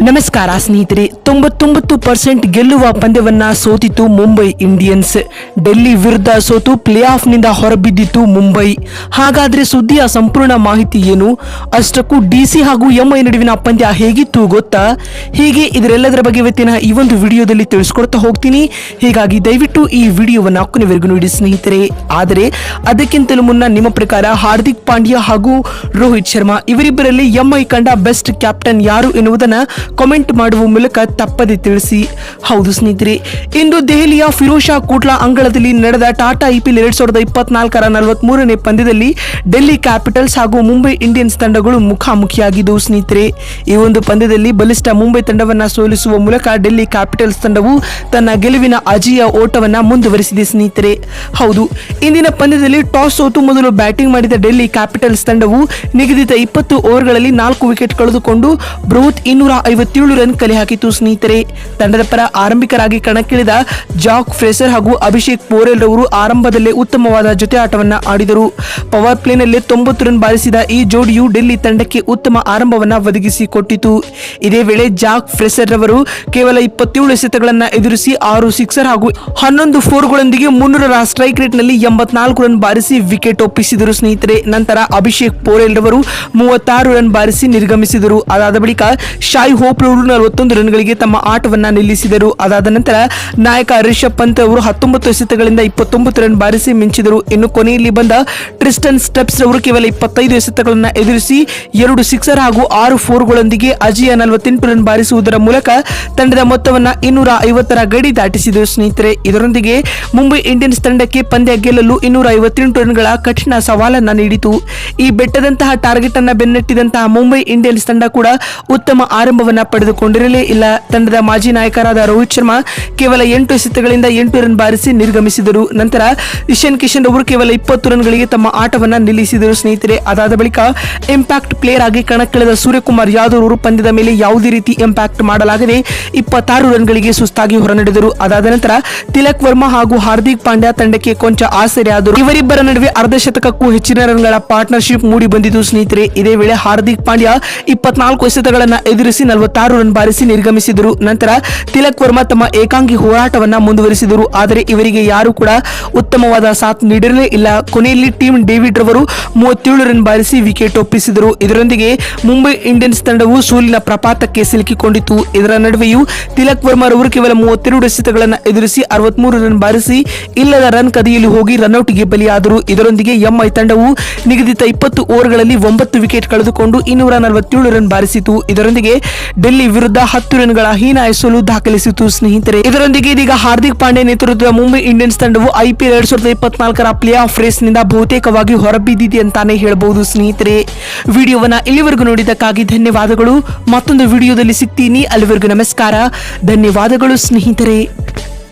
ನಮಸ್ಕಾರ ಸ್ನೇಹಿತರೆ. 99% ಗೆಲ್ಲುವ ಪಂದ್ಯವನ್ನ ಸೋತಿತು ಮುಂಬೈ ಇಂಡಿಯನ್ಸ್. ಡೆಲ್ಲಿ ವಿರುದ್ಧ ಸೋತು ಪ್ಲೇ ಆಫ್ ನಿಂದ ಹೊರಬಿದ್ದಿತ್ತು ಮುಂಬೈ. ಹಾಗಾದ್ರೆ ಸುದ್ದಿಯ ಸಂಪೂರ್ಣ ಮಾಹಿತಿ ಏನು? ಅಷ್ಟಕ್ಕೂ ಡಿಸಿ ಹಾಗೂ ಎಂಐ ನಡುವಿನ ಪಂದ್ಯ ಹೇಗಿತ್ತು ಗೊತ್ತಾ? ಹೀಗೆ ಇದರೆಲ್ಲದರ ಬಗ್ಗೆ ಇವತ್ತಿನ ಈ ಒಂದು ವಿಡಿಯೋದಲ್ಲಿ ತಿಳಿಸ್ಕೊಡ್ತಾ ಹೋಗ್ತೀನಿ. ಹೀಗಾಗಿ ದಯವಿಟ್ಟು ಈ ವಿಡಿಯೋವನ್ನ ಕೊನೆವರೆಗೂ ನೋಡಿ ಸ್ನೇಹಿತರೆ. ಆದರೆ ಅದಕ್ಕಿಂತಲೂ ಮುನ್ನ ನಿಮ್ಮ ಪ್ರಕಾರ ಹಾರ್ದಿಕ್ ಪಾಂಡ್ಯ ಹಾಗೂ ರೋಹಿತ್ ಶರ್ಮಾ ಇವರಿಬ್ಬರಲ್ಲಿ ಎಂಐ ಕಂಡ ಬೆಸ್ಟ್ ಕ್ಯಾಪ್ಟನ್ ಯಾರು ಎನ್ನುವುದನ್ನ ಕಾಮೆಂಟ್ ಮಾಡುವ ಮೂಲಕ ತಪ್ಪದೆ ತಿಳಿಸಿ. ಹೌದು ಸ್ನೇಹಿತರೆ, ಇಂದು ದೆಹಲಿಯ ಫಿರೋಜ್ ಶಾ ಕೋಟ್ಲಾ ಅಂಗಳದಲ್ಲಿ ನಡೆದ ಟಾಟಾ ಐಪಿಎಲ್ 2024ರ 43ನೇ ಪಂದ್ಯದಲ್ಲಿ ಡೆಲ್ಲಿ ಕ್ಯಾಪಿಟಲ್ಸ್ ಹಾಗೂ ಮುಂಬೈ ಇಂಡಿಯನ್ಸ್ ತಂಡಗಳು ಮುಖಾಮುಖಿಯಾಗಿದ್ದವು ಸ್ನೇಹಿತರೆ. ಈ ಒಂದು ಪಂದ್ಯದಲ್ಲಿ ಬಲಿಷ್ಠ ಮುಂಬೈ ತಂಡವನ್ನ ಸೋಲಿಸುವ ಮೂಲಕ ಡೆಲ್ಲಿ ಕ್ಯಾಪಿಟಲ್ಸ್ ತಂಡವು ತನ್ನ ಗೆಲುವಿನ ಅಜೇಯ ಓಟವನ್ನ ಮುಂದುವರಿಸಿದೆ ಸ್ನೇಹಿತರೆ. ಹೌದು, ಇಂದಿನ ಪಂದ್ಯದಲ್ಲಿ ಟಾಸ್ ಸೋತು ಮೊದಲು ಬ್ಯಾಟಿಂಗ್ ಮಾಡಿದ ಡೆಲ್ಲಿ ಕ್ಯಾಪಿಟಲ್ಸ್ ತಂಡವು ನಿಗದಿತ 20 ಓವರ್ಗಳಲ್ಲಿ 4 ವಿಕೆಟ್ ಕಳೆದುಕೊಂಡು ಬೃಹತ್ 257 ರನ್ ಕಲೆ ಹಾಕಿತು ಸ್ನೇಹಿತರೆ. ತಂಡದ ಪರ ಆರಂಭಿಕರಾಗಿ ಕಣಕ್ಕಿಳಿದ ಜಾಕ್ ಫ್ರೇಸರ್ ಹಾಗೂ ಅಭಿಷೇಕ್ ಪೋರೆಲ್ ರವರು ಆರಂಭದಲ್ಲೇ ಉತ್ತಮವಾದ ಜೊತೆ ಆಟವನ್ನ ಆಡಿದರು. ಪವರ್ ಪ್ಲೇನಲ್ಲಿ 90 ರನ್ ಬಾರಿಸಿದ ಈ ಜೋಡಿಯು ಡೆಲ್ಲಿ ತಂಡಕ್ಕೆ ಉತ್ತಮ ಆರಂಭವನ್ನ ಒದಗಿಸಿಕೊಟ್ಟಿತು. ಇದೇ ವೇಳೆ ಜಾಕ್ ಫ್ರೇಸರ್ ರವರು ಕೇವಲ 27 ಎಸೆತಗಳನ್ನ ಎದುರಿಸಿ 6 ಸಿಕ್ಸರ್ ಹಾಗೂ 11 ಫೋರ್ಗಳೊಂದಿಗೆ 300ರ ಸ್ಟ್ರೈಕ್ ರೇಟ್ ನಲ್ಲಿ 84 ರನ್ ಬಾರಿಸಿ ವಿಕೆಟ್ ಒಪ್ಪಿಸಿದರು ಸ್ನೇಹಿತರೆ. ನಂತರ ಅಭಿಷೇಕ್ ಪೋರೆಲ್ ರವರು 36 ರನ್ ಬಾರಿಸಿ ನಿರ್ಗಮಿಸಿದರು. ಅದಾದ ಬಳಿಕ ಶಾಯ್ ಹೋಪ್ ರವರು 41 ರನ್ಗಳಿಗೆ ತಮ್ಮ ಆಟವನ್ನ ನಿಲ್ಲಿಸಿದರು. ಅದಾದ ನಂತರ ನಾಯಕ ರಿಷಬ್ ಪಂತ್ ಅವರು 19 ಎಸೆತಗಳಿಂದ 29 ರನ್ ಬಾರಿಸಿ ಮಿಂಚಿದರು. ಇನ್ನು ಕೊನೆಯಲ್ಲಿ ಬಂದ ಟ್ರಿಸ್ಟನ್ ಸ್ಟೆಪ್ಸ್ ರವರು ಕೇವಲ 25 ಎಸೆತಗಳನ್ನ ಎದುರಿಸಿ 2 ಸಿಕ್ಸರ್ ಹಾಗೂ 6 ಫೋರ್ಗಳೊಂದಿಗೆ ಅಜೇಯ 48 ರನ್ ಬಾರಿಸುವುದರ ಮೂಲಕ ತಂಡದ ಮೊತ್ತವನ್ನ 250ರ ಗಡಿ ದಾಟಿಸಿದರು ಸ್ನೇಹಿತರೆ. ಇದರೊಂದಿಗೆ ಮುಂಬೈ ಇಂಡಿಯನ್ಸ್ ತಂಡಕ್ಕೆ ಪಂದ್ಯ ಗೆಲ್ಲಲು 258 ರನ್ಗಳ ಕಠಿಣ ಸವಾಲನ್ನ ನೀಡಿತು. ಈ ಬೆಟ್ಟದಂತಹ ಟಾರ್ಗೆಟ್ ಅನ್ನ ಬೆನ್ನಟ್ಟಿದಂತಹ ಮುಂಬೈ ಇಂಡಿಯನ್ಸ್ ತಂಡ ಕೂಡ ಉತ್ತಮ ಆರಂಭವನ್ನ ಪಡೆದುಕೊಂಡಿರಲೇ ಇಲ್ಲ. ತಂಡದ ಮಾಜಿ ನಾಯಕರಾದ ರೋಹಿತ್ ಶರ್ಮಾ ಕೇವಲ 8 ಎಸೆತಗಳಿಂದ 8 ರನ್ ಬಾರಿಸಿ ನಿರ್ಗಮಿಸಿದರು. ನಂತರ ಇಶಾನ್ ಕಿಶನ್ ಅವರು ಕೇವಲ 20 ರನ್ಗಳಿಗೆ ತಮ್ಮ ಆಟವನ್ನ ನಿಲ್ಲಿಸಿದರು ಸ್ನೇಹಿತರೆ. ಅದಾದ ಬಳಿಕ ಇಂಪ್ಯಾಕ್ಟ್ ಪ್ಲೇಯರ್ ಆಗಿ ಕಣಕ್ಕಿಳಿದ ಸೂರ್ಯಕುಮಾರ್ ಯಾದವ್ ಅವರು ಪಂದ್ಯದ ಮೇಲೆ ಯಾವುದೇ ರೀತಿ ಇಂಪ್ಯಾಕ್ಟ್ ಮಾಡಲಾಗದೆ 26 ರನ್ಗಳಿಗೆ ಸುಸ್ತಾಗಿ ಹೊರನಡೆದರು. ಅದಾದ ನಂತರ ತಿಲಕ್ ವರ್ಮಾ ಹಾಗೂ ಹಾರ್ದಿಕ್ ಪಾಂಡ್ಯ ತಂಡಕ್ಕೆ ಕೊಂಚ ಆಸರೆ ಆದರು. ಇವರಿಬ್ಬರ ನಡುವೆ ಅರ್ಧಶತಕಕ್ಕೂ ಹೆಚ್ಚಿನ ರನ್ಗಳ ಪಾರ್ಟ್ನರ್ಶಿಪ್ ಮೂಡಿ ಬಂದಿತು ಸ್ನೇಹಿತರೆ. ಇದೇ ವೇಳೆ ಹಾರ್ದಿಕ್ ಪಾಂಡ್ಯ 24 ಎಸೆತಗಳನ್ನ ಎದುರಿಸಿ 46 ರನ್ ಬಾರಿಸಿ ನಿರ್ಗಮಿಸಿದರು. ನಂತರ ತಿಲಕ್ ವರ್ಮಾ ತಮ್ಮ ಏಕಾಂಗಿ ಹೋರಾಟವನ್ನ ಮುಂದುವರಿಸಿದರು. ಆದರೆ ಇವರಿಗೆ ಯಾರು ಕೂಡ ಉತ್ತಮವಾದ ಸಾಥ್ ನೀಡಿರಲೇ ಇಲ್ಲ. ಕೊನೆಯಲ್ಲಿ ಟೀಮ್ ಡೇವಿಡ್ ರವರು 37 ರನ್ ಬಾರಿಸಿ ವಿಕೆಟ್ ಒಪ್ಪಿಸಿದರು. ಇದರೊಂದಿಗೆ ಮುಂಬೈ ಇಂಡಿಯನ್ಸ್ ತಂಡವು ಸೋಲಿನ ಪ್ರಪಾತಕ್ಕೆ ಸಿಲುಕಿಕೊಂಡಿತು. ಇದರ ನಡುವೆಯೂ ತಿಲಕ್ ವರ್ಮಾ ರವರು ಕೇವಲ 32 ಎಸೆತಗಳನ್ನ ಎದುರಿಸಿ 63 ರನ್ ಬಾರಿಸಿ ಇಲ್ಲದ ರನ್ ಕದಿಯಲ್ಲಿ ಹೋಗಿ ರನ್ಔಟ್ಗೆ ಬಲಿಯಾದರು. ಇದರೊಂದಿಗೆ ಎಂಐ ತಂಡವು ನಿಗದಿತ 20 ಓವರ್ಗಳಲ್ಲಿ 9 ವಿಕೆಟ್ ಕಳೆದುಕೊಂಡು 247 ರನ್ ಬಾರಿಸಿತು. ಇದರೊಂದಿಗೆ ಡೆಲ್ಲಿ ವಿರುದ್ಧ 10 ರನ್ಗಳ ಹೀನಾಯ ಸೋಲು ದಾಖಲಿಸಿತು ಸ್ನೇಹಿತರೆ. ಇದರೊಂದಿಗೆ ಇದೀಗ ಹಾರ್ದಿಕ್ ಪಾಂಡ್ಯ ನೇತೃತ್ವದ ಮುಂಬೈ ಇಂಡಿಯನ್ಸ್ ತಂಡವು ಐಪಿಎಲ್ 2024ರ ಪ್ಲೇ ಆಫ್ ರೇಸ್ ನಿಂದ ಬಹುತೇಕವಾಗಿ ಹೊರಬಿದ್ದಿದೆ ಅಂತಾನೆ ಹೇಳಬಹುದು ಸ್ನೇಹಿತರೆ. ವಿಡಿಯೋವನ್ನ ಇಲ್ಲಿವರೆಗೂ ನೋಡಿದ್ದಕ್ಕಾಗಿ ಧನ್ಯವಾದಗಳು. ಮತ್ತೊಂದು ವಿಡಿಯೋದಲ್ಲಿ ಸಿಗ್ತೀನಿ. ಅಲ್ಲಿವರೆಗೂ ನಮಸ್ಕಾರ, ಧನ್ಯವಾದಗಳು ಸ್ನೇಹಿತರೆ.